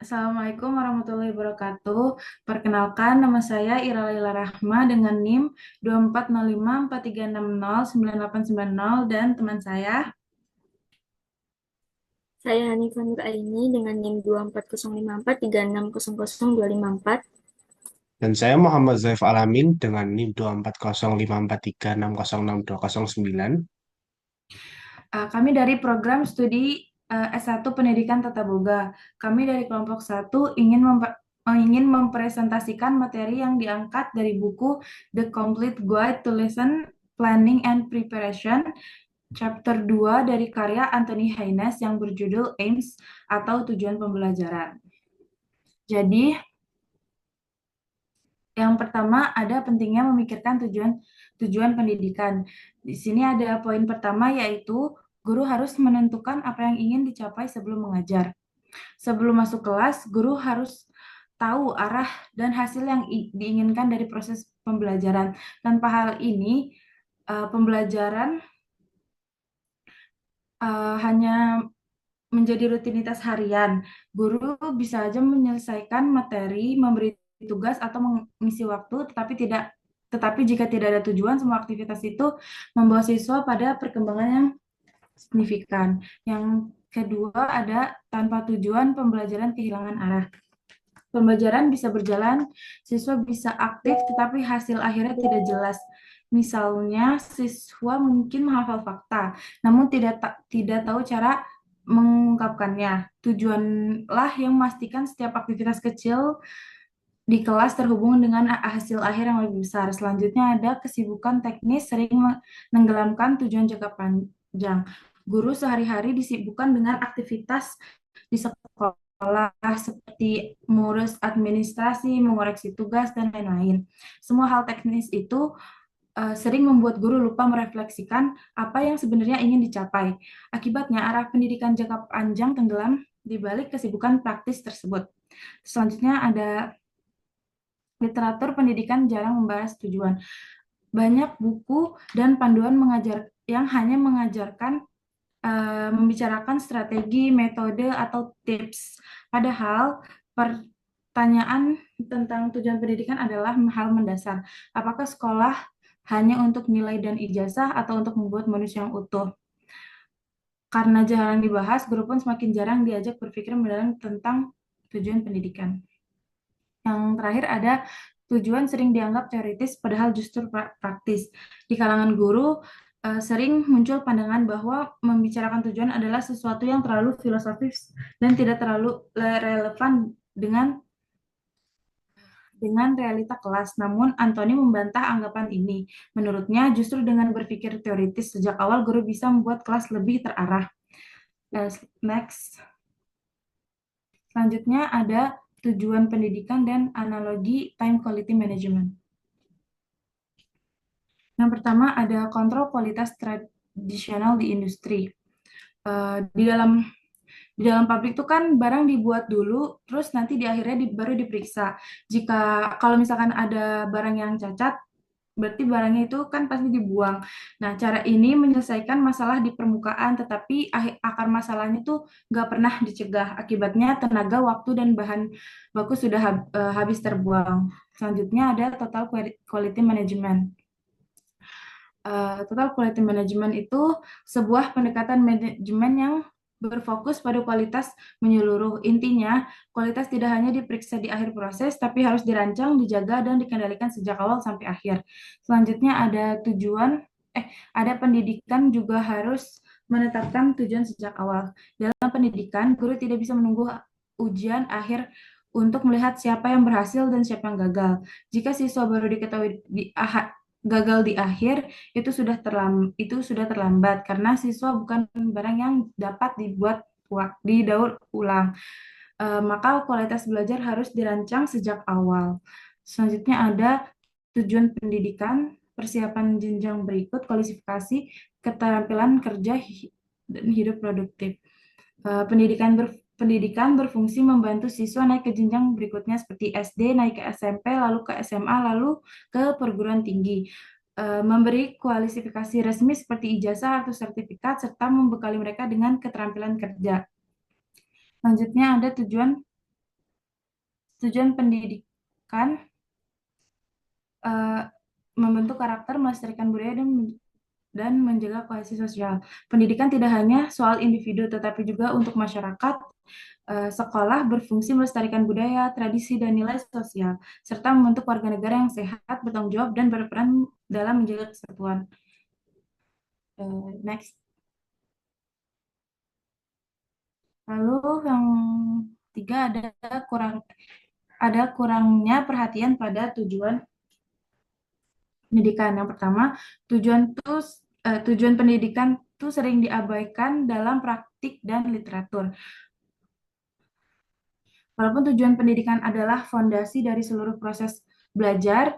Assalamualaikum warahmatullahi wabarakatuh. Perkenalkan, nama saya Ira Laila Rahma dengan NIM 240543609890 dan teman saya. Saya Hanifah Nur Aini dengan NIM 240543600254. Dan saya Muhammad Zaif Alamin dengan NIM 240543606209. Kami dari program studi S1 Pendidikan Tata Boga. Kami dari kelompok satu ingin mempresentasikan materi yang diangkat dari buku The Complete Guide to Lesson Planning and Preparation Chapter 2 dari karya Anthony Haynes yang berjudul Aims atau Tujuan Pembelajaran. Jadi, yang pertama ada pentingnya memikirkan tujuan pendidikan. Di sini ada poin pertama yaitu guru harus menentukan apa yang ingin dicapai sebelum mengajar. Sebelum masuk kelas, guru harus tahu arah dan hasil yang diinginkan dari proses pembelajaran. Tanpa hal ini, pembelajaran hanya menjadi rutinitas harian. Guru bisa saja menyelesaikan materi, memberi tugas atau mengisi waktu, tetapi jika tidak ada tujuan, semua aktivitas itu membawa siswa pada perkembangan yang signifikan. Yang kedua ada tanpa tujuan pembelajaran kehilangan arah. Pembelajaran bisa berjalan, siswa bisa aktif, tetapi hasil akhirnya tidak jelas. Misalnya, siswa mungkin menghafal fakta, namun tidak tahu cara mengungkapkannya. Tujuanlah yang memastikan setiap aktivitas kecil di kelas terhubung dengan hasil akhir yang lebih besar. Selanjutnya ada kesibukan teknis sering menenggelamkan tujuan jangka panjang. Guru sehari-hari disibukkan dengan aktivitas di sekolah seperti mengurus administrasi, mengoreksi tugas, dan lain-lain. Semua hal teknis itu sering membuat guru lupa merefleksikan apa yang sebenarnya ingin dicapai. Akibatnya, arah pendidikan jangka panjang tenggelam di balik kesibukan praktis tersebut. Selanjutnya ada literatur pendidikan jarang membahas tujuan. Banyak buku dan panduan yang hanya mengajarkan membicarakan strategi, metode, atau tips. Padahal pertanyaan tentang tujuan pendidikan adalah hal mendasar. Apakah sekolah hanya untuk nilai dan ijazah atau untuk membuat manusia yang utuh? Karena jarang dibahas, guru pun semakin jarang diajak berpikir mendalam tentang tujuan pendidikan. Yang terakhir ada tujuan sering dianggap teoritis padahal justru praktis. Di kalangan guru sering muncul pandangan bahwa membicarakan tujuan adalah sesuatu yang terlalu filosofis dan tidak terlalu relevan dengan realita kelas. Namun, Anthony membantah anggapan ini. Menurutnya, justru dengan berpikir teoritis sejak awal, guru bisa membuat kelas lebih terarah. Next. Selanjutnya ada tujuan pendidikan dan analogi time quality management. Yang pertama ada kontrol kualitas tradisional di industri. Di dalam pabrik itu kan barang dibuat dulu, terus nanti di akhirnya baru diperiksa. Kalau misalkan ada barang yang cacat, berarti barangnya itu kan pasti dibuang. Nah, cara ini menyelesaikan masalah di permukaan, tetapi akar masalahnya tuh nggak pernah dicegah. Akibatnya tenaga, waktu, dan bahan baku sudah habis terbuang. Selanjutnya ada total quality management. Total quality management itu sebuah pendekatan manajemen yang berfokus pada kualitas menyeluruh. Intinya, kualitas tidak hanya diperiksa di akhir proses, tapi harus dirancang, dijaga, dan dikendalikan sejak awal sampai akhir. Selanjutnya ada pendidikan juga harus menetapkan tujuan sejak awal. Dalam pendidikan, guru tidak bisa menunggu ujian akhir untuk melihat siapa yang berhasil dan siapa yang gagal. Jika siswa baru diketahui gagal di akhir, itu sudah terlambat karena siswa bukan barang yang dapat didaur ulang. Maka kualitas belajar harus dirancang sejak awal. Selanjutnya ada tujuan pendidikan, persiapan jenjang berikut, kualifikasi, keterampilan kerja, dan hidup produktif. Pendidikan berfungsi membantu siswa naik ke jenjang berikutnya seperti SD, naik ke SMP, lalu ke SMA, lalu ke perguruan tinggi. Memberi kualifikasi resmi seperti ijazah atau sertifikat, serta membekali mereka dengan keterampilan kerja. Selanjutnya ada tujuan Tujuan pendidikan eh, membentuk karakter, melestarikan budaya, dan menjaga kohesi sosial. Pendidikan tidak hanya soal individu, tetapi juga untuk masyarakat. Sekolah berfungsi melestarikan budaya, tradisi, dan nilai sosial, serta membentuk warga negara yang sehat, bertanggung jawab, dan berperan dalam menjaga kesatuan. Next. Lalu yang tiga ada kurangnya perhatian pada tujuan pendidikan. Yang pertama, tujuan pendidikan tuh sering diabaikan dalam praktik dan literatur. Walaupun tujuan pendidikan adalah fondasi dari seluruh proses belajar,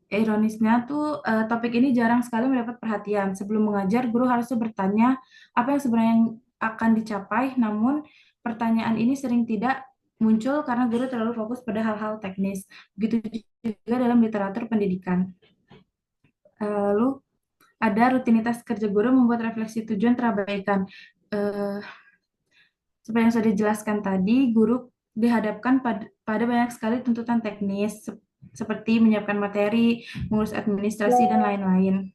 ironisnya tuh topik ini jarang sekali mendapat perhatian. Sebelum mengajar, guru harusnya bertanya apa yang sebenarnya akan dicapai, namun pertanyaan ini sering tidak muncul karena guru terlalu fokus pada hal-hal teknis. Begitu juga dalam literatur pendidikan. Lalu ada rutinitas kerja guru membuat refleksi tujuan terabaikan. Eh, Seperti yang sudah dijelaskan tadi, guru dihadapkan pada banyak sekali tuntutan teknis, seperti menyiapkan materi, mengurus administrasi, dan lain-lain.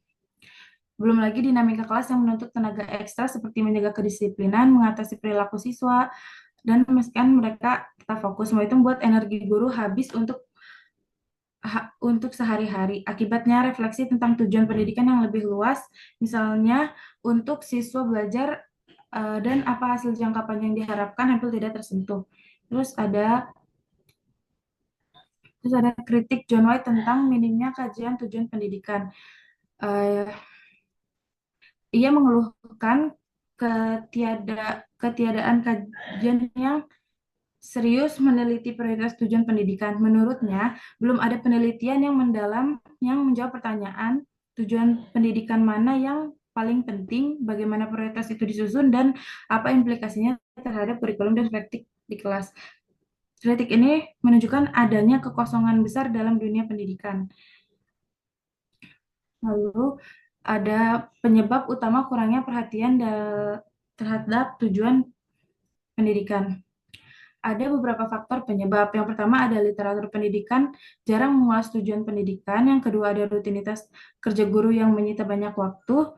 Belum lagi dinamika kelas yang menuntut tenaga ekstra seperti menjaga kedisiplinan, mengatasi perilaku siswa, dan memastikan mereka tetap fokus. Semua itu membuat energi guru habis untuk sehari-hari. Akibatnya refleksi tentang tujuan pendidikan yang lebih luas, misalnya untuk siswa belajar dan apa hasil jangka panjang diharapkan hampir tidak tersentuh. Terus ada kritik John White tentang minimnya kajian tujuan pendidikan. Uh, Ia mengeluhkan ketiadaan kajian yang serius meneliti prioritas tujuan pendidikan. Menurutnya, belum ada penelitian yang mendalam yang menjawab pertanyaan tujuan pendidikan mana yang paling penting, bagaimana prioritas itu disusun, dan apa implikasinya terhadap kurikulum dan praktik di kelas. Kritik ini menunjukkan adanya kekosongan besar dalam dunia pendidikan. Lalu ada penyebab utama kurangnya perhatian terhadap tujuan pendidikan. Ada beberapa faktor penyebab. Yang pertama ada literatur pendidikan jarang mengulas tujuan pendidikan. Yang kedua ada rutinitas kerja guru yang menyita banyak waktu.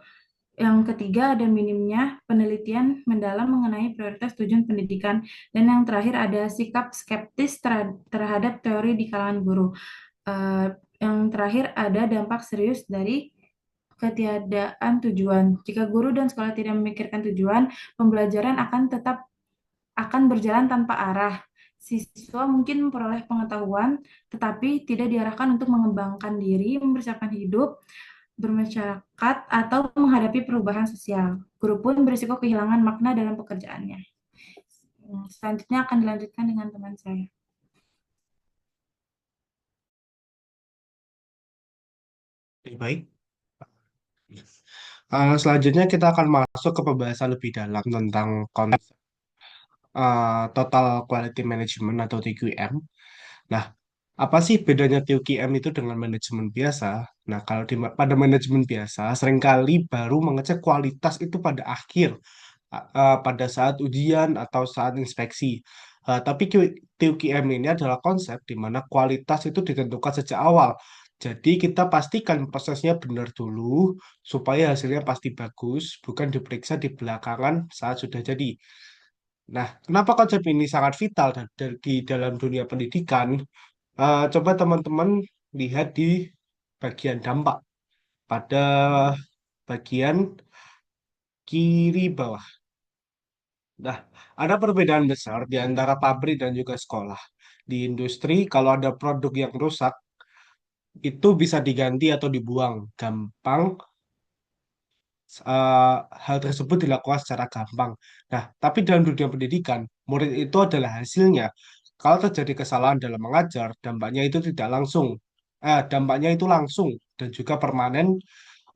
Yang ketiga ada minimnya penelitian mendalam mengenai prioritas tujuan pendidikan. Dan yang terakhir ada sikap skeptis terhadap teori di kalangan guru. Yang terakhir ada dampak serius dari ketiadaan tujuan. Jika guru dan sekolah tidak memikirkan tujuan, pembelajaran akan berjalan tanpa arah. Siswa mungkin memperoleh pengetahuan, tetapi tidak diarahkan untuk mengembangkan diri, mempersiapkan hidup, bermasyarakat, atau menghadapi perubahan sosial. Guru pun berisiko kehilangan makna dalam pekerjaannya. Selanjutnya akan dilanjutkan dengan teman saya. Baik. Selanjutnya kita akan masuk ke pembahasan lebih dalam tentang konsep Total Quality Management atau TQM. Nah, apa sih bedanya TQM itu dengan manajemen biasa? Nah, kalau pada manajemen biasa, seringkali baru mengecek kualitas itu pada akhir, pada saat ujian atau saat inspeksi. Tapi TQM ini adalah konsep di mana kualitas itu ditentukan sejak awal. Jadi kita pastikan prosesnya benar dulu supaya hasilnya pasti bagus, bukan diperiksa di belakangan saat sudah jadi. Nah, kenapa konsep ini sangat vital di dalam dunia pendidikan? Coba teman-teman lihat di bagian dampak pada bagian kiri bawah. Nah, ada perbedaan besar di antara pabrik dan juga sekolah. Di industri, kalau ada produk yang rusak, itu bisa diganti atau dibuang. Gampang, eh, hal tersebut dilakukan secara gampang. Nah, tapi dalam dunia pendidikan, murid itu adalah hasilnya. Kalau terjadi kesalahan dalam mengajar, dampaknya itu langsung dan juga permanen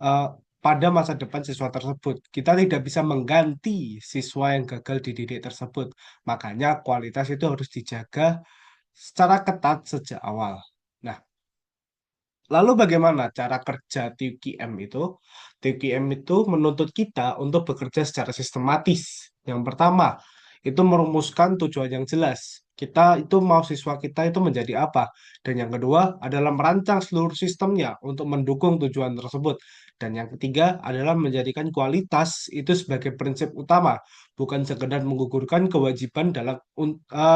eh, pada masa depan siswa tersebut. Kita tidak bisa mengganti siswa yang gagal dididik tersebut. Makanya kualitas itu harus dijaga secara ketat sejak awal. Nah, lalu bagaimana cara kerja TQM itu? TQM itu menuntut kita untuk bekerja secara sistematis. Yang pertama, itu merumuskan tujuan yang jelas. Kita itu mau siswa kita itu menjadi apa. Dan yang kedua adalah merancang seluruh sistemnya untuk mendukung tujuan tersebut. Dan yang ketiga adalah menjadikan kualitas itu sebagai prinsip utama, bukan sekedar menggugurkan kewajiban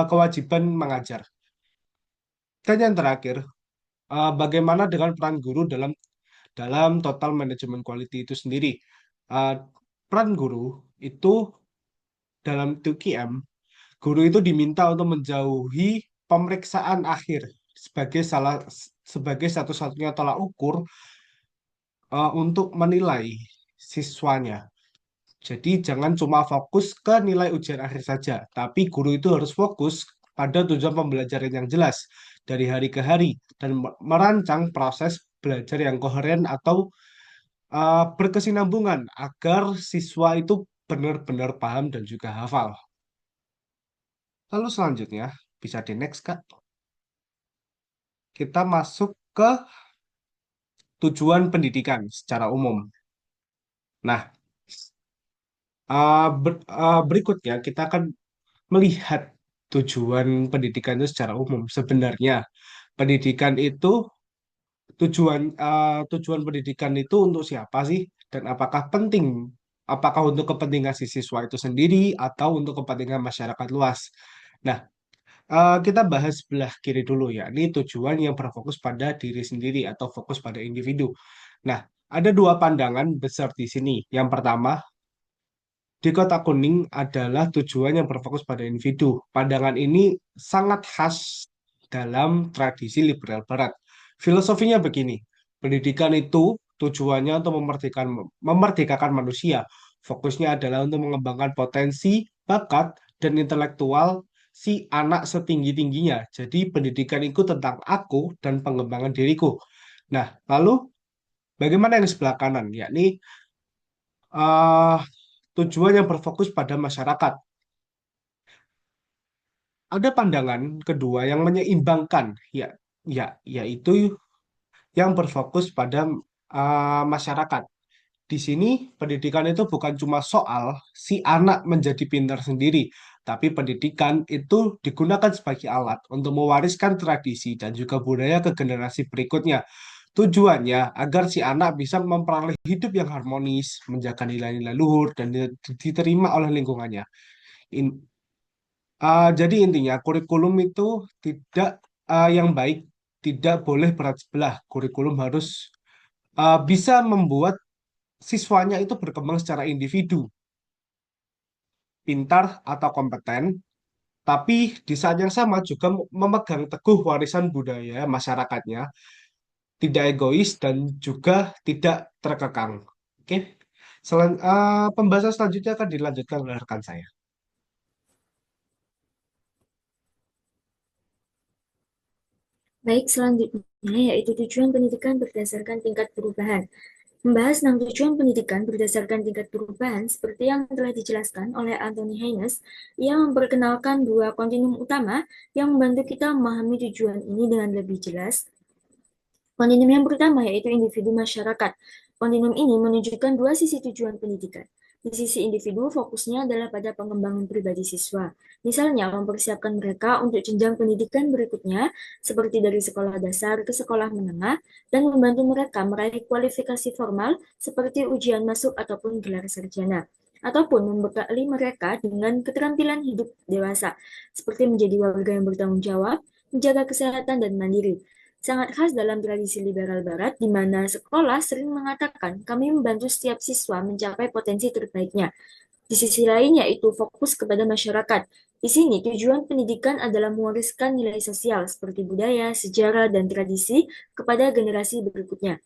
kewajiban mengajar. Dan yang terakhir, bagaimana dengan peran guru dalam total manajemen quality itu sendiri? Uh, Peran guru itu dalam 2QM, guru itu diminta untuk menjauhi pemeriksaan akhir sebagai satu-satunya tolak ukur untuk menilai siswanya. Jadi jangan cuma fokus ke nilai ujian akhir saja, tapi guru itu harus fokus pada tujuan pembelajaran yang jelas dari hari ke hari dan merancang proses belajar yang koheren atau berkesinambungan agar siswa itu benar-benar paham dan juga hafal. Lalu selanjutnya, bisa di next, Kak. Kita masuk ke tujuan pendidikan secara umum. Nah, berikutnya kita akan melihat tujuan pendidikan itu secara umum. Sebenarnya, pendidikan itu tujuan pendidikan itu untuk siapa sih? Dan apakah penting? Apakah untuk kepentingan si siswa itu sendiri atau untuk kepentingan masyarakat luas? Nah, kita bahas sebelah kiri dulu ya. Ini tujuan yang berfokus pada diri sendiri atau fokus pada individu. Nah, ada dua pandangan besar di sini. Yang pertama, di kota kuning adalah tujuan yang berfokus pada individu. Pandangan ini sangat khas dalam tradisi liberal barat. Filosofinya begini, pendidikan itu tujuannya untuk memerdekakan manusia. Fokusnya adalah untuk mengembangkan potensi, bakat, dan intelektual si anak setinggi-tingginya. Jadi pendidikan itu tentang aku dan pengembangan diriku. Nah, lalu bagaimana yang sebelah kanan? Yakni eh, tujuan yang berfokus pada masyarakat. Ada pandangan kedua yang menyeimbangkan, yaitu yang berfokus pada masyarakat. Di sini pendidikan itu bukan cuma soal si anak menjadi pintar sendiri, tapi pendidikan itu digunakan sebagai alat untuk mewariskan tradisi dan juga budaya ke generasi berikutnya. Tujuannya agar si anak bisa memperoleh hidup yang harmonis, menjaga nilai-nilai luhur, dan diterima oleh lingkungannya. In- jadi intinya kurikulum itu tidak yang baik tidak boleh berat sebelah. Kurikulum harus bisa membuat siswanya itu berkembang secara individu, pintar atau kompeten, tapi di saat yang sama juga memegang teguh warisan budaya masyarakatnya, tidak egois dan juga tidak terkekang. Oke, pembahasan selanjutnya akan dilanjutkan oleh rekan saya. Baik, selanjutnya yaitu tujuan pendidikan berdasarkan tingkat perubahan. Membahas 6 tujuan pendidikan berdasarkan tingkat perubahan seperti yang telah dijelaskan oleh Anthony Haynes, ia memperkenalkan dua kontinum utama yang membantu kita memahami tujuan ini dengan lebih jelas. Kontinum yang pertama yaitu individu masyarakat. Kontinum ini menunjukkan dua sisi tujuan pendidikan. Di sisi individu, fokusnya adalah pada pengembangan pribadi siswa. Misalnya, mempersiapkan mereka untuk jenjang pendidikan berikutnya, seperti dari sekolah dasar ke sekolah menengah, dan membantu mereka meraih kualifikasi formal seperti ujian masuk ataupun gelar sarjana. Ataupun membekali mereka dengan keterampilan hidup dewasa, seperti menjadi warga yang bertanggung jawab, menjaga kesehatan, dan mandiri. Sangat khas dalam tradisi liberal barat, di mana sekolah sering mengatakan kami membantu setiap siswa mencapai potensi terbaiknya. Di sisi lain, yaitu fokus kepada masyarakat. Di sini, tujuan pendidikan adalah mewariskan nilai sosial seperti budaya, sejarah, dan tradisi kepada generasi berikutnya.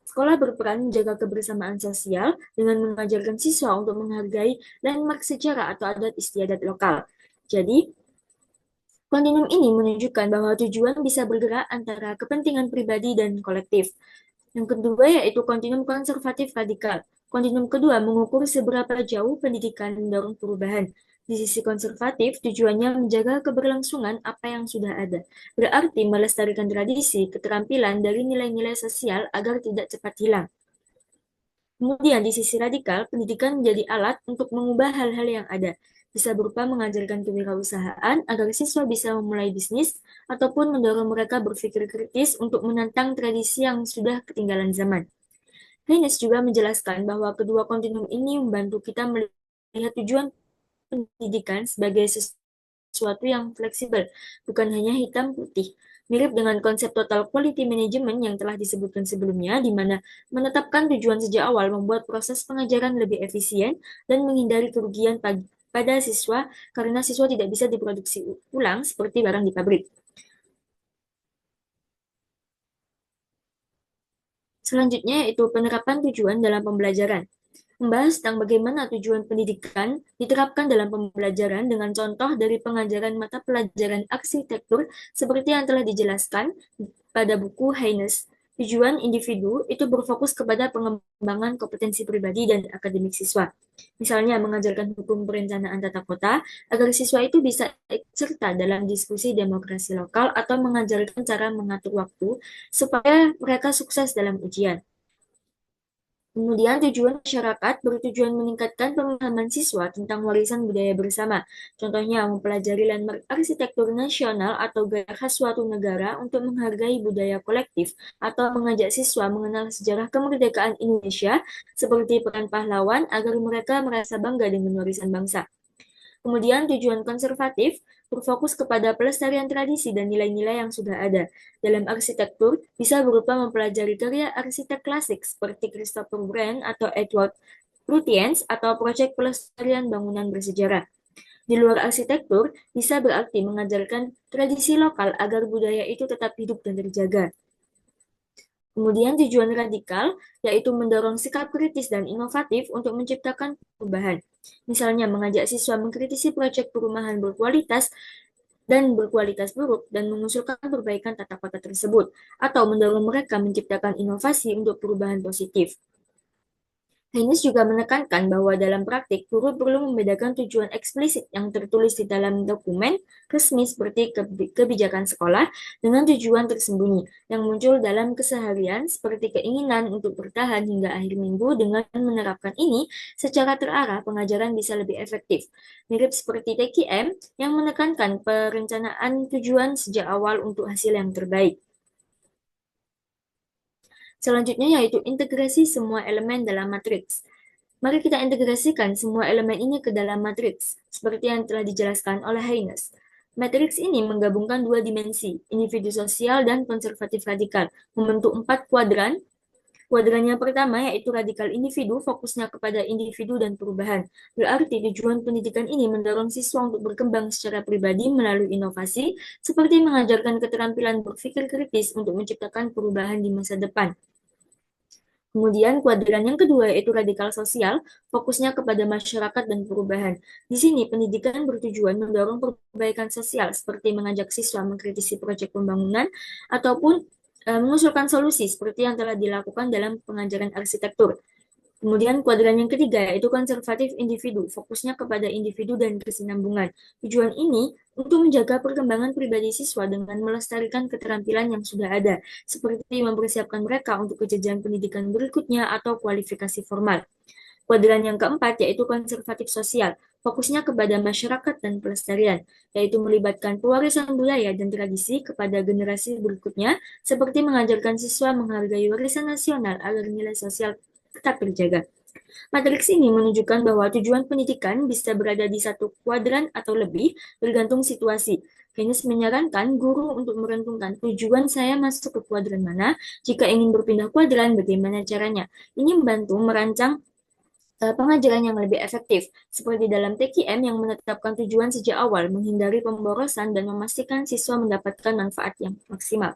Sekolah berperan menjaga kebersamaan sosial dengan mengajarkan siswa untuk menghargai landmark sejarah atau adat istiadat lokal. Jadi, kontinum ini menunjukkan bahwa tujuan bisa bergerak antara kepentingan pribadi dan kolektif. Yang kedua yaitu kontinum konservatif radikal. Kontinum kedua mengukur seberapa jauh pendidikan mendorong perubahan. Di sisi konservatif, tujuannya menjaga keberlangsungan apa yang sudah ada. Berarti melestarikan tradisi, keterampilan dari nilai-nilai sosial agar tidak cepat hilang. Kemudian di sisi radikal, pendidikan menjadi alat untuk mengubah hal-hal yang ada. bisa berupa mengajarkan kewirausahaan agar siswa bisa memulai bisnis, ataupun mendorong mereka berpikir kritis untuk menantang tradisi yang sudah ketinggalan zaman. Haynes juga menjelaskan bahwa kedua kontinum ini membantu kita melihat tujuan pendidikan sebagai sesuatu yang fleksibel, bukan hanya hitam putih. Mirip dengan konsep total quality management yang telah disebutkan sebelumnya, di mana menetapkan tujuan sejak awal membuat proses pengajaran lebih efisien dan menghindari kerugian pada siswa karena siswa tidak bisa diproduksi ulang seperti barang di pabrik. Selanjutnya yaitu penerapan tujuan dalam pembelajaran. Membahas tentang bagaimana tujuan pendidikan diterapkan dalam pembelajaran dengan contoh dari pengajaran mata pelajaran arsitektur seperti yang telah dijelaskan pada buku Haynes. Tujuan individu itu berfokus kepada pengembangan kompetensi pribadi dan akademik siswa. Misalnya mengajarkan hukum perencanaan tata kota agar siswa itu bisa ikut serta dalam diskusi demokrasi lokal atau mengajarkan cara mengatur waktu supaya mereka sukses dalam ujian. Kemudian tujuan masyarakat bertujuan meningkatkan pemahaman siswa tentang warisan budaya bersama. Contohnya mempelajari landmark arsitektur nasional atau gaya khas suatu negara untuk menghargai budaya kolektif atau mengajak siswa mengenal sejarah kemerdekaan Indonesia seperti peran pahlawan agar mereka merasa bangga dengan warisan bangsa. Kemudian tujuan konservatif berfokus kepada pelestarian tradisi dan nilai-nilai yang sudah ada. Dalam arsitektur, bisa berupa mempelajari karya arsitek klasik seperti Christopher Wren atau Edward Lutyens atau proyek pelestarian bangunan bersejarah. Di luar arsitektur, bisa berarti mengajarkan tradisi lokal agar budaya itu tetap hidup dan terjaga. Kemudian tujuan radikal, yaitu mendorong sikap kritis dan inovatif untuk menciptakan perubahan. Misalnya mengajak siswa mengkritisi proyek perumahan berkualitas buruk dan mengusulkan perbaikan tata kota tersebut, atau mendorong mereka menciptakan inovasi untuk perubahan positif. Haynes juga menekankan bahwa dalam praktik, guru perlu membedakan tujuan eksplisit yang tertulis di dalam dokumen resmi seperti kebijakan sekolah dengan tujuan tersembunyi yang muncul dalam keseharian seperti keinginan untuk bertahan hingga akhir minggu. Dengan menerapkan ini, secara terarah pengajaran bisa lebih efektif. Mirip seperti TKM yang menekankan perencanaan tujuan sejak awal untuk hasil yang terbaik. Selanjutnya yaitu integrasi semua elemen dalam matriks. Mari kita integrasikan semua elemen ini ke dalam matriks, seperti yang telah dijelaskan oleh Haynes. Matriks ini menggabungkan dua dimensi, individu sosial dan konservatif radikal, membentuk 4 kuadran. Kuadran yang pertama yaitu radikal individu, fokusnya kepada individu dan perubahan. Berarti tujuan pendidikan ini mendorong siswa untuk berkembang secara pribadi melalui inovasi, seperti mengajarkan keterampilan berpikir kritis untuk menciptakan perubahan di masa depan. Kemudian kuadran yang kedua yaitu radikal sosial, fokusnya kepada masyarakat dan perubahan. Di sini pendidikan bertujuan mendorong perbaikan sosial seperti mengajak siswa mengkritisi proyek pembangunan ataupun mengusulkan solusi seperti yang telah dilakukan dalam pengajaran arsitektur. Kemudian kuadran yang ketiga yaitu konservatif individu, fokusnya kepada individu dan kesinambungan. Tujuan ini untuk menjaga perkembangan pribadi siswa dengan melestarikan keterampilan yang sudah ada, seperti mempersiapkan mereka untuk kejenjang pendidikan berikutnya atau kualifikasi formal. Kuadran yang keempat yaitu konservatif sosial, fokusnya kepada masyarakat dan pelestarian, yaitu melibatkan pewarisan budaya dan tradisi kepada generasi berikutnya, seperti mengajarkan siswa menghargai warisan nasional agar nilai sosial tetap terjaga. Matriks ini menunjukkan bahwa tujuan pendidikan bisa berada di satu kuadran atau lebih, bergantung situasi. Haynes menyarankan guru untuk merenungkan tujuan saya masuk ke kuadran mana, jika ingin berpindah kuadran bagaimana caranya. Ini membantu merancang pengajaran yang lebih efektif, seperti dalam TKM yang menetapkan tujuan sejak awal, menghindari pemborosan dan memastikan siswa mendapatkan manfaat yang maksimal.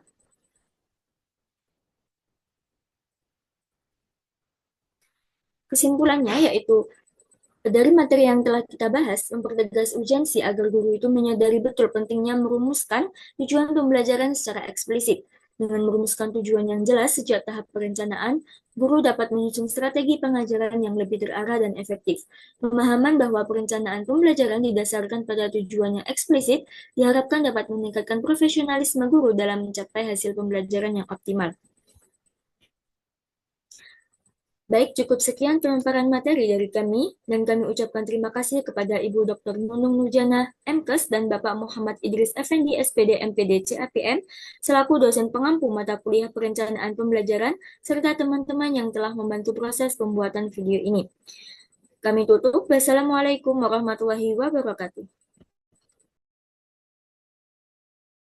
Kesimpulannya yaitu dari materi yang telah kita bahas, mempertegas urgensi agar guru itu menyadari betul pentingnya merumuskan tujuan pembelajaran secara eksplisit. Dengan merumuskan tujuan yang jelas sejak tahap perencanaan, guru dapat menyusun strategi pengajaran yang lebih terarah dan efektif. Pemahaman bahwa perencanaan pembelajaran didasarkan pada tujuan yang eksplisit diharapkan dapat meningkatkan profesionalisme guru dalam mencapai hasil pembelajaran yang optimal. Baik, cukup sekian pemaparan materi dari kami, dan kami ucapkan terima kasih kepada Ibu Dr. Nunung Nurjana, MKes, dan Bapak Muhammad Idris Effendi, SPD, MPD, CAPM, selaku dosen pengampu mata kuliah perencanaan pembelajaran, serta teman-teman yang telah membantu proses pembuatan video ini. Kami tutup. Wassalamualaikum warahmatullahi wabarakatuh.